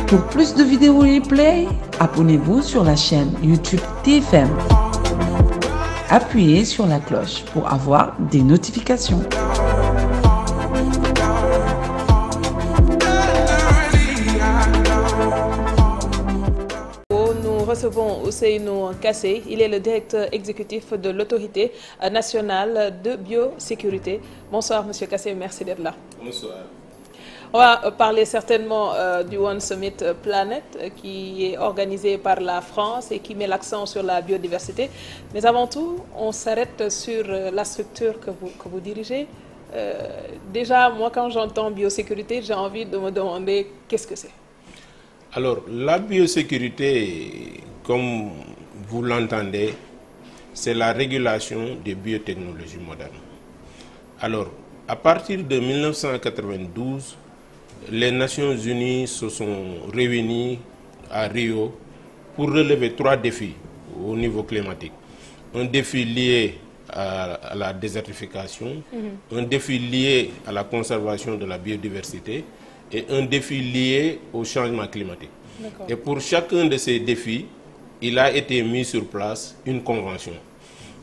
Pour plus de vidéos replay, abonnez-vous sur la chaîne YouTube TFM. Appuyez sur la cloche pour avoir des notifications. Nous recevons Ousseynou Kassé, il est le directeur exécutif de l'Autorité nationale de biosécurité. Bonsoir Monsieur Kassé, merci d'être là. Bonsoir. On va parler certainement du One Summit Planet qui est organisé par la France et qui met l'accent sur la biodiversité. Mais avant tout, on s'arrête sur la structure que vous dirigez. Déjà, moi, quand j'entends biosécurité, j'ai envie de me demander qu'est-ce que c'est. Alors, la biosécurité, comme vous l'entendez, c'est la régulation des biotechnologies modernes. Alors, à partir de 1992, les Nations Unies se sont réunies à Rio pour relever 3 défis au niveau climatique. Un défi lié à la désertification, un défi lié à la conservation de la biodiversité et un défi lié au changement climatique. Et pour chacun de ces défis, il a été mis sur place une convention.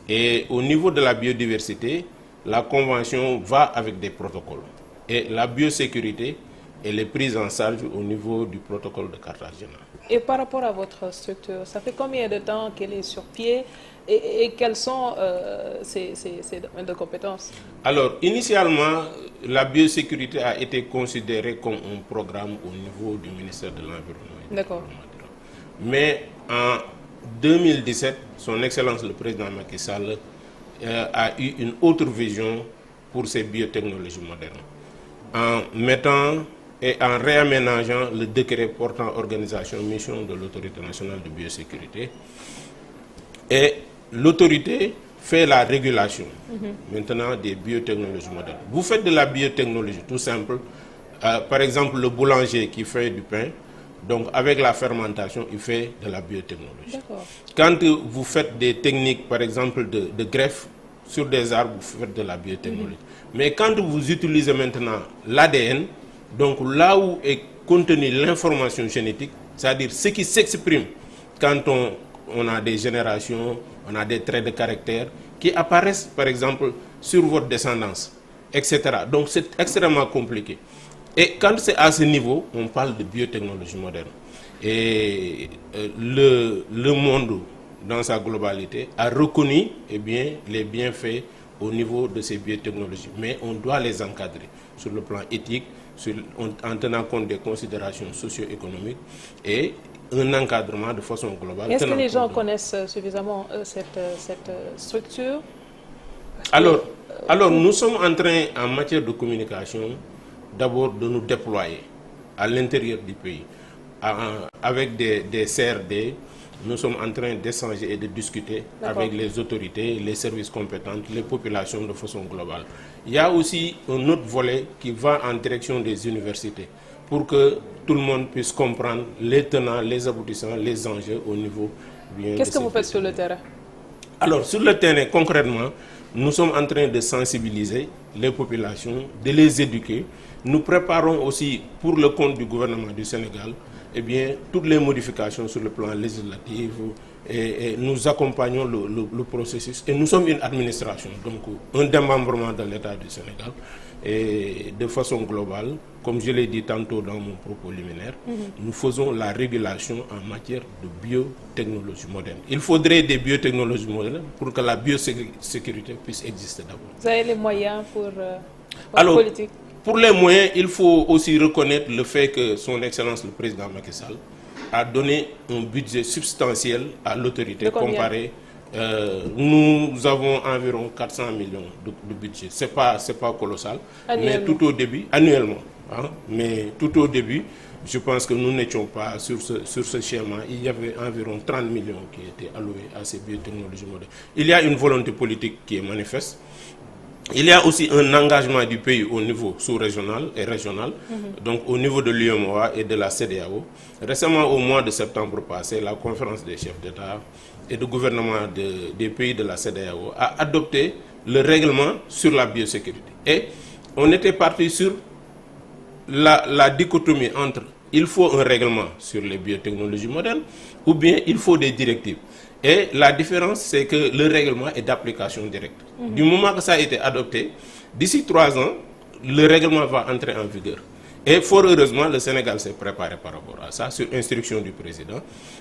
Et au niveau de la biodiversité, la convention va avec des protocoles. Et la biosécurité, elle est prise en charge au niveau du protocole de Cartagena. Et par rapport à votre structure, ça fait combien de temps qu'elle est sur pied et quels sont ses domaines de compétences? Alors, initialement, la biosécurité a été considérée comme un programme au niveau du ministère de l'Environnement. D'accord. Mais en 2017, son Excellence le Président Macky Sall a eu une autre vision pour ces biotechnologies modernes. En mettant et en réaménageant le décret portant organisation mission de l'Autorité nationale de biosécurité. Et l'autorité fait la régulation maintenant des biotechnologies modernes. Vous faites de la biotechnologie tout simple. Par exemple, le boulanger qui fait du pain, donc avec la fermentation, il fait de la biotechnologie. Quand vous faites des techniques, par exemple, de greffe sur des arbres, vous faites de la biotechnologie. Mais quand vous utilisez maintenant l'ADN, donc là où est contenue l'information génétique, c'est-à-dire ce qui s'exprime quand on a des générations, on a des traits de caractère qui apparaissent par exemple sur votre descendance, etc. Donc c'est extrêmement compliqué. Et quand c'est à ce niveau, on parle de biotechnologie moderne. Et le monde, dans sa globalité, a reconnu les bienfaits au niveau de ces biotechnologies. Mais on doit les encadrer sur le plan éthique, en tenant compte des considérations socio-économiques et un encadrement de façon globale. Est-ce que les gens connaissent suffisamment cette structure? Alors, nous sommes en train, en matière de communication, d'abord de nous déployer à l'intérieur du pays. Avec des CRD, nous sommes en train d'échanger et de discuter avec les autorités, les services compétents, les populations de façon globale. Il y a aussi un autre volet qui va en direction des universités pour que tout le monde puisse comprendre les tenants, les aboutissants, les enjeux au niveau bien. Qu'est-ce que vous faites sur le terrain? Alors, sur le terrain, concrètement, nous sommes en train de sensibiliser les populations, de les éduquer. Nous préparons aussi, pour le compte du gouvernement du Sénégal, toutes les modifications sur le plan législatif et nous accompagnons le processus. Et nous sommes une administration, donc un démembrement de l'État du Sénégal. Et de façon globale, comme je l'ai dit tantôt dans mon propos liminaire, nous faisons la régulation en matière de biotechnologie moderne. Il faudrait des biotechnologies modernes pour que la biosécurité puisse exister d'abord. Vous avez les moyens pour votre politique? Pour les moyens, il faut aussi reconnaître le fait que son Excellence le Président Macky Sall a donné un budget substantiel à l'autorité comparé. Nous avons environ 400 millions de budget. Ce n'est pas colossal, mais tout au début, annuellement. Mais tout au début, je pense que nous n'étions pas sur ce schéma. Il y avait environ 30 millions qui étaient alloués à ces biotechnologies modernes. Il y a une volonté politique qui est manifeste. Il y a aussi un engagement du pays au niveau sous-régional et régional, donc au niveau de l'UEMOA et de la CEDEAO. Récemment, au mois de septembre passé, la conférence des chefs d'État et de gouvernement des pays de la CEDEAO a adopté le règlement sur la biosécurité. Et on était parti sur la dichotomie entre il faut un règlement sur les biotechnologies modernes ou bien il faut des directives. Et la différence, c'est que le règlement est d'application directe. Du moment que ça a été adopté, d'ici 3 ans, le règlement va entrer en vigueur. Et fort heureusement, le Sénégal s'est préparé par rapport à ça, sur instruction du président.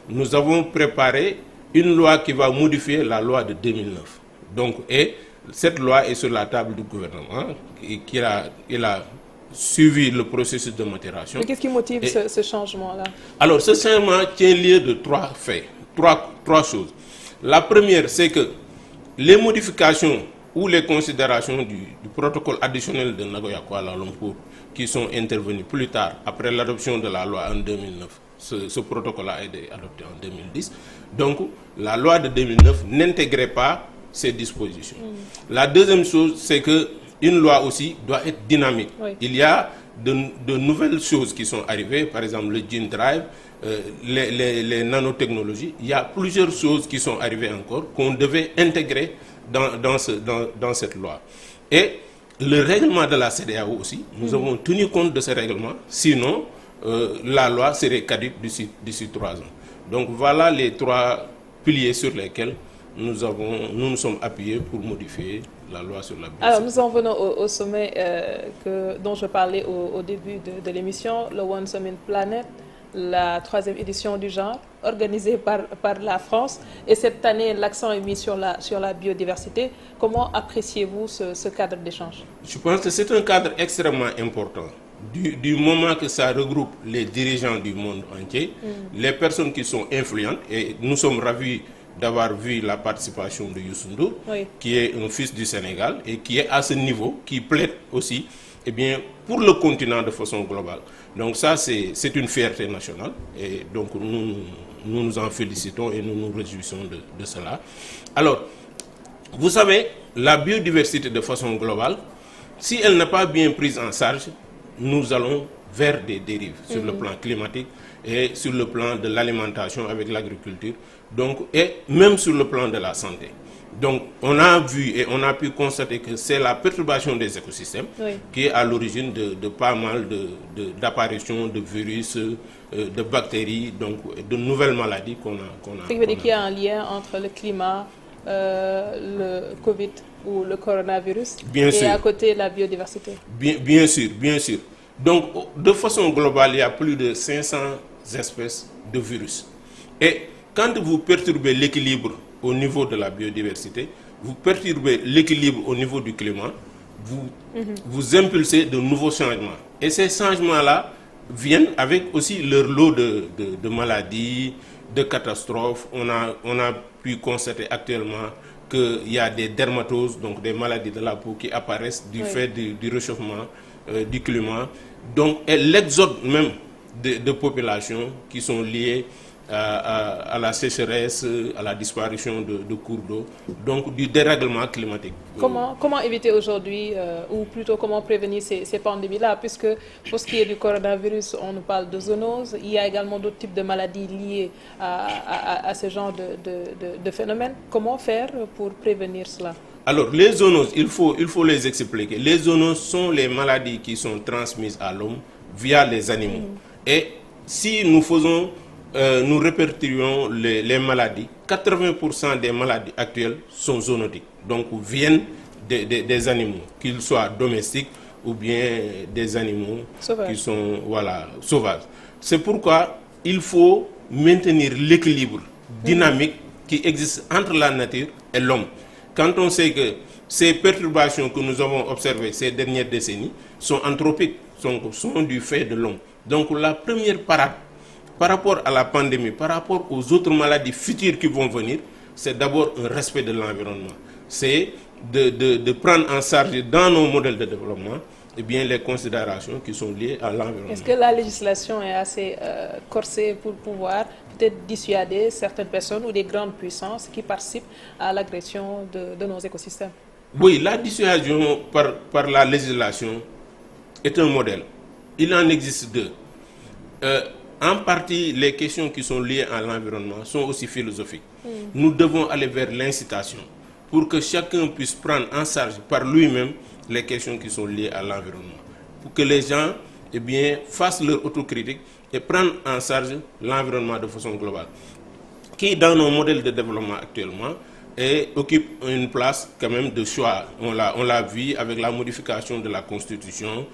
Nous avons préparé une loi qui va modifier la loi de 2009. Donc, et cette loi est sur la table du gouvernement, il a suivi le processus de maturation. Mais qu'est-ce qui motive ce changement-là? Alors, ce changement tient lieu de 3 faits, trois choses. La première, c'est que les modifications ou les considérations du protocole additionnel de Nagoya Kuala Lumpur qui sont intervenues plus tard, après l'adoption de la loi en 2009, ce protocole a été adopté en 2010. Donc, la loi de 2009 n'intégrait pas ces dispositions. La deuxième chose, c'est qu'une loi aussi doit être dynamique. Oui. Il y a de nouvelles choses qui sont arrivées, par exemple le Gene Drive, les nanotechnologies. Il y a plusieurs choses qui sont arrivées encore qu'on devait intégrer dans cette loi. Et le règlement de la CEDEAO aussi, nous avons tenu compte de ce règlement, sinon la loi serait caduque d'ici 3 ans. Donc voilà les 3 piliers sur lesquels nous nous sommes appuyés pour modifier la loi sur la biodiversité. Alors nous en venons au sommet dont je parlais au début de l'émission, le One Summit Planet, la 3e édition du genre, organisée par la France. Et cette année, l'accent est mis sur la biodiversité. Comment appréciez-vous ce cadre d'échange? Je pense que c'est un cadre extrêmement important. Du moment que ça regroupe les dirigeants du monde entier, les personnes qui sont influentes, et nous sommes ravis d'avoir vu la participation de Youssou Ndour, Oui. qui est un fils du Sénégal et qui est à ce niveau, qui plaide aussi pour le continent de façon globale. Donc ça, c'est une fierté nationale et donc nous nous en félicitons et nous nous réjouissons de cela. Alors, vous savez, la biodiversité de façon globale, si elle n'est pas bien prise en charge, nous allons vers des dérives sur le plan climatique et sur le plan de l'alimentation avec l'agriculture, donc, et même sur le plan de la santé. Donc, on a vu et on a pu constater que c'est la perturbation des écosystèmes qui est à l'origine de pas mal d'apparitions de virus, de bactéries, donc de nouvelles maladies qu'on a. Ce qui veut dire qu'il y a un lien entre le climat, le Covid ou le coronavirus et à côté la biodiversité. Bien sûr. Donc, de façon globale, il y a plus de 500 espèces de virus. Et quand vous perturbez l'équilibre au niveau de la biodiversité, vous perturbez l'équilibre au niveau du climat, vous impulsez de nouveaux changements. Et ces changements-là viennent avec aussi leur lot de maladies, de catastrophes. On a pu constater actuellement qu'il y a des dermatoses, donc des maladies de la peau qui apparaissent du fait du réchauffement du climat. Donc, et l'exode même de populations qui sont liées à la sécheresse, à la disparition de cours d'eau, donc du dérèglement climatique. Comment éviter aujourd'hui, ou plutôt comment prévenir ces pandémies-là, puisque pour ce qui est du coronavirus, on nous parle de zoonoses, il y a également d'autres types de maladies liées à ce genre de phénomènes. Comment faire pour prévenir cela? Alors, les zoonoses, il faut les expliquer. Les zoonoses sont les maladies qui sont transmises à l'homme via les animaux. Et si nous répertorions les maladies, 80% des maladies actuelles sont zoonotiques, donc viennent des animaux, qu'ils soient domestiques ou bien des animaux qui sont sauvages. C'est pourquoi il faut maintenir l'équilibre dynamique qui existe entre la nature et l'homme. Quand on sait que ces perturbations que nous avons observées ces dernières décennies sont anthropiques, sont du fait de l'homme. Donc la première parade par rapport à la pandémie, par rapport aux autres maladies futures qui vont venir, c'est d'abord un respect de l'environnement. C'est de prendre en charge dans nos modèles de développement les considérations qui sont liées à l'environnement. Est-ce que la législation est assez corsée pour pouvoir peut-être dissuader certaines personnes ou des grandes puissances qui participent à l'agression de nos écosystèmes? Oui, la dissuasion par la législation est un modèle. Il en existe 2. En partie, les questions qui sont liées à l'environnement sont aussi philosophiques. Nous devons aller vers l'incitation pour que chacun puisse prendre en charge par lui-même les questions qui sont liées à l'environnement. Pour que les gens eh bien, fassent leur autocritique et prennent en charge l'environnement de façon globale, qui dans nos modèles de développement actuellement occupe une place quand même de choix. On l'a vu avec la modification de la Constitution.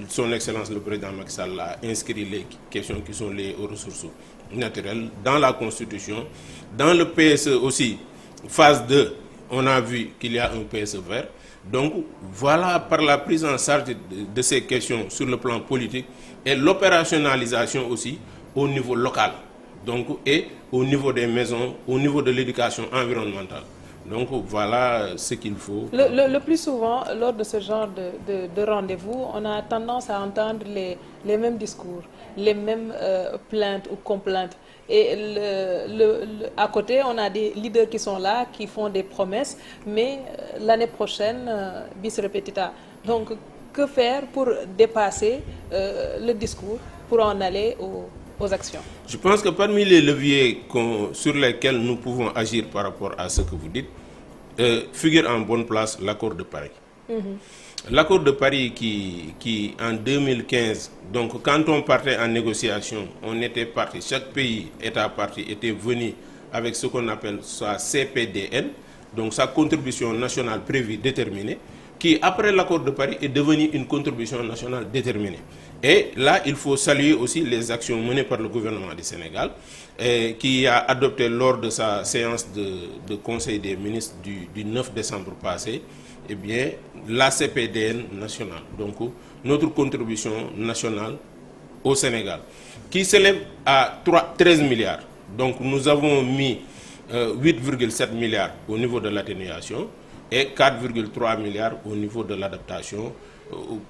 Son Excellence le président Macky Sall a inscrit les questions qui sont liées aux ressources naturelles dans la Constitution. Dans le PSE aussi, phase 2, on a vu qu'il y a un PSE vert. Donc voilà, par la prise en charge de ces questions sur le plan politique et l'opérationnalisation aussi au niveau local, donc, et au niveau des maisons, au niveau de l'éducation environnementale. Donc voilà ce qu'il faut. Le plus souvent, lors de ce genre de rendez-vous, on a tendance à entendre les mêmes discours, les mêmes plaintes ou complaintes. Et à côté, on a des leaders qui sont là, qui font des promesses, mais l'année prochaine, bis repetita. Donc, que faire pour dépasser le discours, pour en aller aux actions? Je pense que parmi les leviers sur lesquels nous pouvons agir par rapport à ce que vous dites, figure en bonne place l'accord de Paris. L'accord de Paris qui en 2015, donc quand on partait en négociation, on était parti, chaque pays, État parti, était venu avec ce qu'on appelle sa CPDN, donc sa contribution nationale prévue déterminée, qui après l'accord de Paris est devenue une contribution nationale déterminée. Et là, il faut saluer aussi les actions menées par le gouvernement du Sénégal, qui a adopté lors de sa séance de Conseil des ministres du 9 décembre passé, eh bien, la CPDN nationale, donc notre contribution nationale au Sénégal, qui s'élève à 13 milliards. Donc nous avons mis 8,7 milliards au niveau de l'atténuation et 4,3 milliards au niveau de l'adaptation,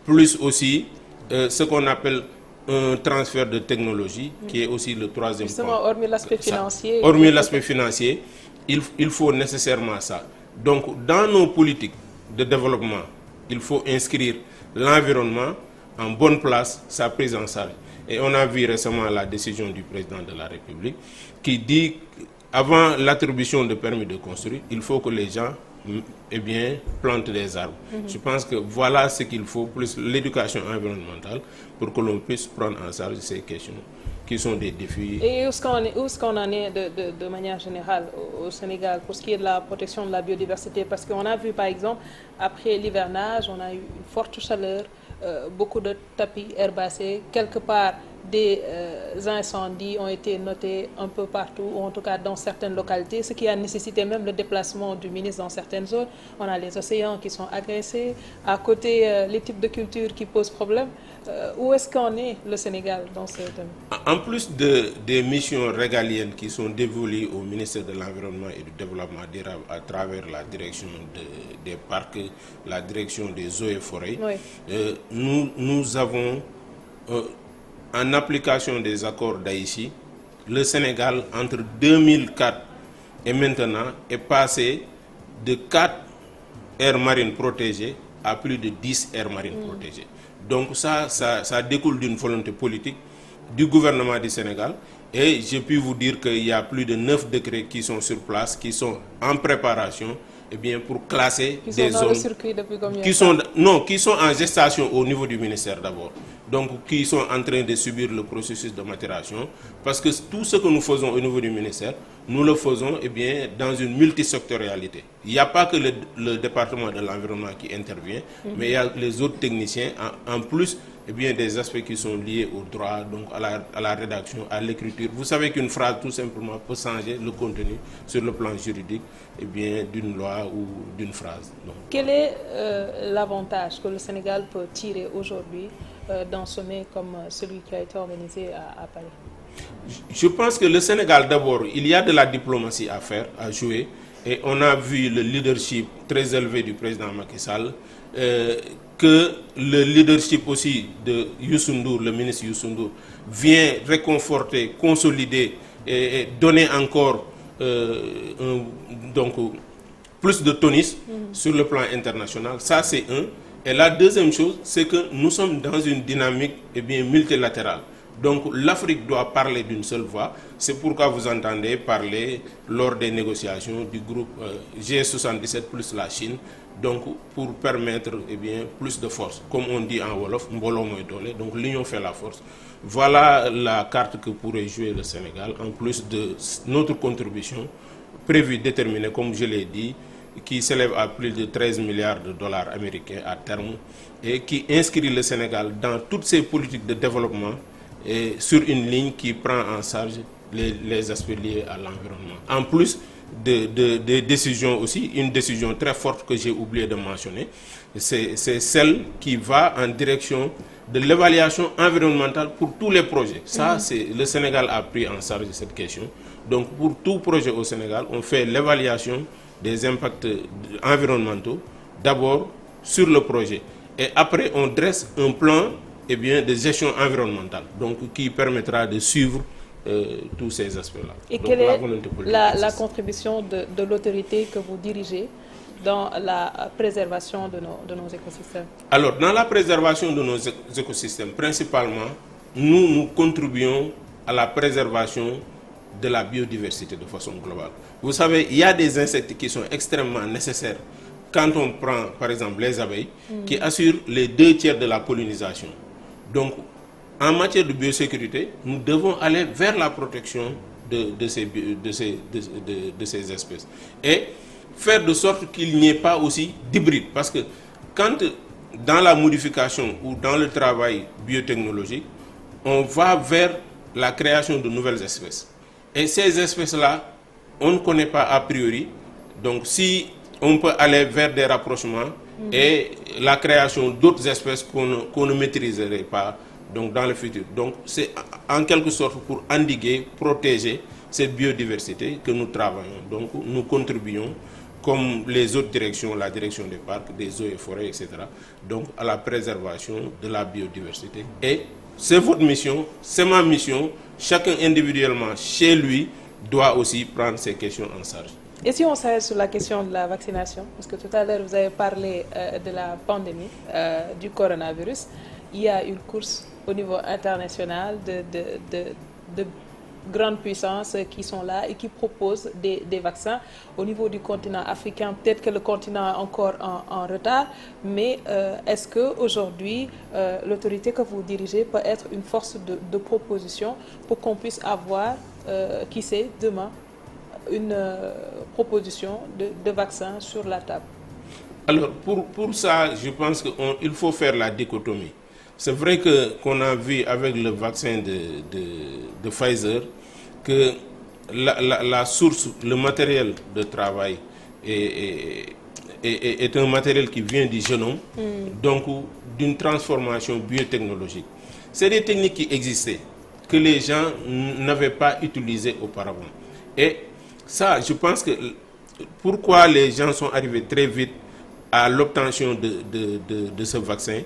plus aussi ce qu'on appelle un transfert de technologie, qui est aussi le troisième point. Justement, hormis l'aspect financier. Hormis l'aspect financier, il faut nécessairement ça. Donc, dans nos politiques de développement, il faut inscrire l'environnement en bonne place, sa prise en charge. Et on a vu récemment la décision du président de la République qui dit qu'avant l'attribution de permis de construire, il faut que les gens plantent des arbres. Je pense que voilà ce qu'il faut, plus l'éducation environnementale, pour que l'on puisse prendre en charge ces questions qui sont des défis. Et où est-ce qu'on en est de manière générale au Sénégal pour ce qui est de la protection de la biodiversité? Parce qu'on a vu par exemple, après l'hivernage, on a eu une forte chaleur, beaucoup de tapis herbacés, quelque part des incendies ont été notés un peu partout, ou en tout cas dans certaines localités, ce qui a nécessité même le déplacement du ministre dans certaines zones. On a les océans qui sont agressés, à côté les types de cultures qui posent problème. Où est-ce qu'en est le Sénégal dans ce thème? En plus des missions régaliennes qui sont dévolues au ministère de l'Environnement et du Développement durable à travers la direction des parcs, la direction des eaux et forêts, oui. Nous avons, en application des accords d'Aïchi, le Sénégal, entre 2004 et maintenant, est passé de 4 aires marines protégées à plus de 10 aires marines protégées. Donc ça découle d'une volonté politique du gouvernement du Sénégal. Et je puis vous dire qu'il y a plus de 9 décrets qui sont sur place, qui sont en préparation, pour classer des zones. Qui sont dans le circuit depuis combien de temps? Qui sont en gestation au niveau du ministère d'abord. Donc qui sont en train de subir le processus de maturation. Parce que tout ce que nous faisons au niveau du ministère, nous le faisons dans une multisectorialité. Il n'y a pas que le département de l'environnement qui intervient, mais il y a les autres techniciens, en plus des aspects qui sont liés au droit, donc à la rédaction, à l'écriture. Vous savez qu'une phrase tout simplement peut changer le contenu sur le plan juridique d'une loi ou d'une phrase. Donc, quel est l'avantage que le Sénégal peut tirer aujourd'hui d'un sommet comme celui qui a été organisé à Paris? Je pense que le Sénégal, d'abord, il y a de la diplomatie à faire, à jouer. Et on a vu le leadership très élevé du président Macky Sall, que le leadership aussi de Youssou Ndour, le ministre Youssou Ndour, vient réconforter, consolider et donner encore plus de tonus sur le plan international. Ça, c'est un. Et la deuxième chose, c'est que nous sommes dans une dynamique multilatérale. Donc l'Afrique doit parler d'une seule voix. C'est pourquoi vous entendez parler lors des négociations du groupe G77 plus la Chine donc pour permettre plus de force. Comme on dit en Wolof, mbolo moy doole, donc l'union fait la force. Voilà la carte que pourrait jouer le Sénégal, en plus de notre contribution prévue, déterminée, comme je l'ai dit, qui s'élève à plus de 13 milliards de dollars américains à terme, et qui inscrit le Sénégal dans toutes ses politiques de développement et sur une ligne qui prend en charge les aspects liés à l'environnement. En plus de décisions aussi, une décision très forte que j'ai oublié de mentionner, c'est celle qui va en direction de l'évaluation environnementale pour tous les projets. Ça, le Sénégal a pris en charge cette question. Donc pour tout projet au Sénégal, on fait l'évaluation des impacts environnementaux, d'abord sur le projet. Et après, on dresse un plan de gestion environnementale, donc qui permettra de suivre tous ces aspects-là. Et donc, quelle est la contribution de l'autorité que vous dirigez dans la préservation de nos écosystèmes? Alors, dans la préservation de nos écosystèmes, principalement, nous contribuons à la préservation de la biodiversité de façon globale. Vous savez, il y a des insectes qui sont extrêmement nécessaires. Quand on prend, par exemple, les abeilles, qui assurent les 2/3 de la pollinisation. Donc, en matière de biosécurité, nous devons aller vers la protection de ces espèces. Et faire de sorte qu'il n'y ait pas aussi d'hybrides. Parce que quand, dans la modification ou dans le travail biotechnologique, on va vers la création de nouvelles espèces. Et ces espèces-là, on ne connaît pas a priori. Donc, si on peut aller vers des rapprochements et la création d'autres espèces qu'on ne maîtriserait pas donc dans le futur. Donc, c'est en quelque sorte pour endiguer, protéger cette biodiversité que nous travaillons. Donc, nous contribuons, comme les autres directions, la direction des parcs, des eaux et forêts, etc., donc à la préservation de la biodiversité. Et c'est votre mission, c'est ma mission. Chacun individuellement, chez lui, doit aussi prendre ces questions en charge. Et si on s'arrête sur la question de la vaccination, parce que tout à l'heure vous avez parlé de la pandémie, du coronavirus, il y a une course au niveau international de grandes puissances qui sont là et qui proposent des vaccins. Au niveau du continent africain, peut-être que le continent est encore en retard, mais est-ce qu'aujourd'hui, l'autorité que vous dirigez peut être une force de proposition pour qu'on puisse avoir, qui sait, demain, une proposition de vaccin sur la table? Alors, pour ça, je pense qu'il faut faire la dichotomie. C'est vrai qu'on a vu avec le vaccin de Pfizer que la source, le matériel de travail est un matériel qui vient du génome, donc d'une transformation biotechnologique. C'est des techniques qui existaient, que les gens n'avaient pas utilisées auparavant. Et ça, je pense que pourquoi les gens sont arrivés très vite à l'obtention de ce vaccin,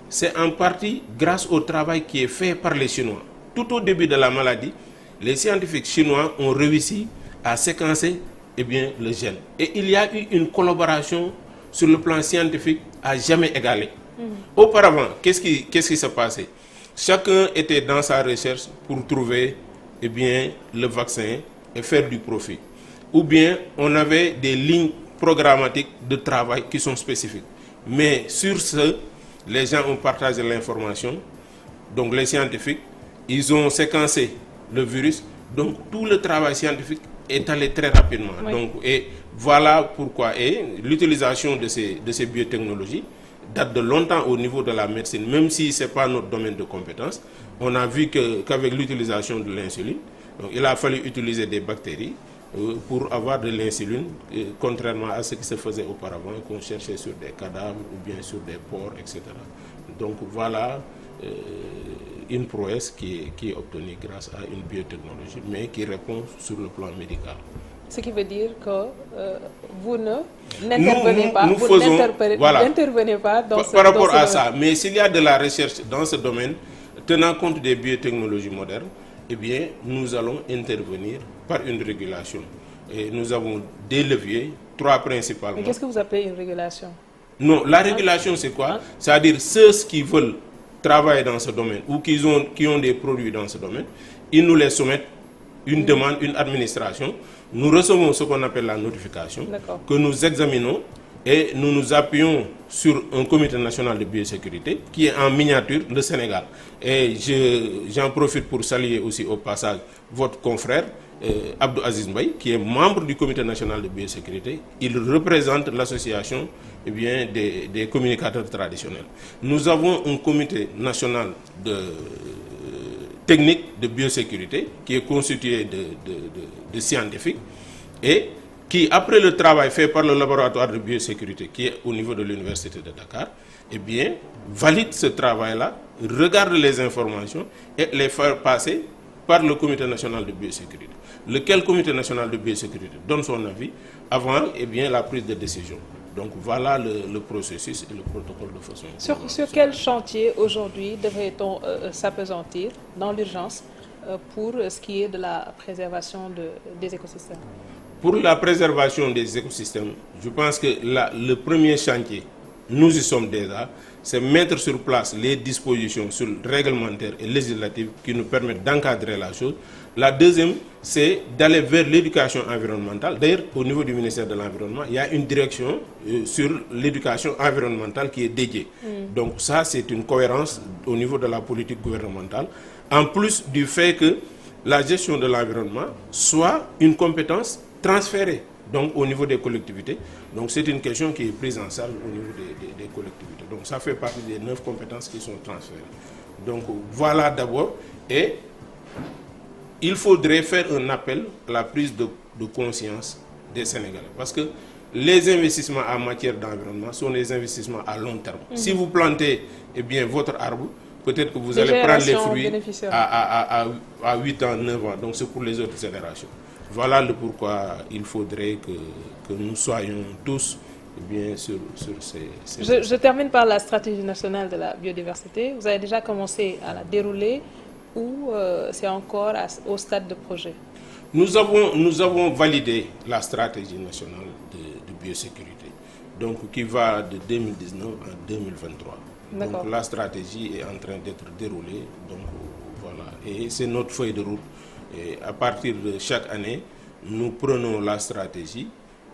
c'est en partie grâce au travail qui est fait par les Chinois. Tout au début de la maladie, les scientifiques chinois ont réussi à séquencer le gène. Et il y a eu une collaboration sur le plan scientifique à jamais égalée. Auparavant, qu'est-ce qui se passait? Chacun était dans sa recherche pour trouver le vaccin et faire du profit. Ou bien on avait des lignes programmatiques de travail qui sont spécifiques. Mais sur ce, les gens ont partagé l'information, donc les scientifiques, ils ont séquencé le virus, donc tout le travail scientifique est allé très rapidement. Oui. Donc, et voilà pourquoi l'utilisation de ces biotechnologies date de longtemps au niveau de la médecine, même si ce n'est pas notre domaine de compétence. On a vu qu'avec l'utilisation de l'insuline, il a fallu utiliser des bactéries pour avoir de l'insuline, contrairement à ce qui se faisait auparavant, qu'on cherchait sur des cadavres ou bien sur des porcs, etc. Donc voilà une prouesse qui est obtenue grâce à une biotechnologie, mais qui répond sur le plan médical. Ce qui veut dire que vous n'intervenez pas, n'intervenez pas dans ce domaine. Par rapport à ça, mais s'il y a de la recherche dans ce domaine, tenant compte des biotechnologies modernes, nous allons intervenir par une régulation. Et nous avons des leviers, 3 principalement. Mais qu'est-ce que vous appelez une régulation? Non, la régulation c'est quoi? C'est-à-dire ceux qui veulent travailler dans ce domaine ou qui ont des produits dans ce domaine, ils nous les soumettent, une demande, une administration. Nous recevons ce qu'on appelle la notification, que nous examinons et nous nous appuyons sur un comité national de biosécurité qui est en miniature le Sénégal. Et j'en profite pour saluer aussi au passage votre confrère Abdou Aziz Mbaye, qui est membre du comité national de biosécurité. Il représente l'association des communicateurs traditionnels. Nous avons un comité national technique de biosécurité qui est constitué de scientifiques et qui, après le travail fait par le laboratoire de biosécurité qui est au niveau de l'Université de Dakar, eh bien, valide ce travail-là, regarde les informations et les fait passer par le Comité national de biosécurité. Lequel Comité national de biosécurité donne son avis avant la prise de décision. Donc voilà le processus et le protocole de façon. Sur quel chantier aujourd'hui devrait-on s'appesantir dans l'urgence pour ce qui est de la préservation des écosystèmes? Pour la préservation des écosystèmes, je pense que le premier chantier, nous y sommes déjà, c'est mettre sur place les dispositions réglementaires et législatives qui nous permettent d'encadrer la chose. La deuxième, c'est d'aller vers l'éducation environnementale. D'ailleurs, au niveau du ministère de l'Environnement, il y a une direction sur l'éducation environnementale qui est dédiée. Donc ça, c'est une cohérence au niveau de la politique gouvernementale. En plus du fait que la gestion de l'environnement soit une compétence transférée donc au niveau des collectivités. Donc c'est une question qui est prise en charge au niveau des collectivités. Donc ça fait partie des 9 compétences qui sont transférées. Donc voilà d'abord. Et il faudrait faire un appel à la prise de conscience des Sénégalais. Parce que les investissements en matière d'environnement sont des investissements à long terme. Si vous plantez votre arbre, peut-être que vous allez prendre les fruits à 8 ans, 9 ans. Donc c'est pour les autres générations. Voilà le pourquoi il faudrait que nous soyons tous sur ces... Je termine par la stratégie nationale de la biodiversité. Vous avez déjà commencé à la dérouler ou c'est encore au stade de projet? Nous avons validé la stratégie nationale de biosécurité, donc qui va de 2019 à 2023. Donc la stratégie est en train d'être déroulée. Donc voilà, et c'est notre feuille de route. Et à partir de chaque année, nous prenons la stratégie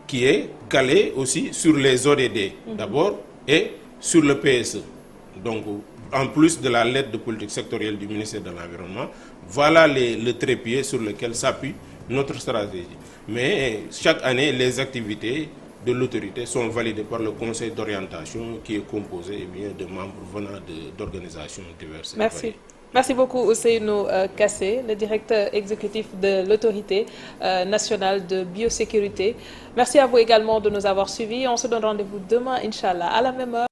qui est calée aussi sur les ODD d'abord et sur le PSE. Donc, en plus de la lettre de politique sectorielle du ministère de l'Environnement, voilà le trépied sur lequel s'appuie notre stratégie. Mais chaque année, les activités de l'autorité sont validées par le conseil d'orientation qui est composé de membres venant d'organisations diverses. Merci. Merci beaucoup Ousseynou Kassé, le directeur exécutif de l'autorité nationale de biosécurité. Merci à vous également de nous avoir suivis. On se donne rendez-vous demain, Inch'Allah, à la même heure.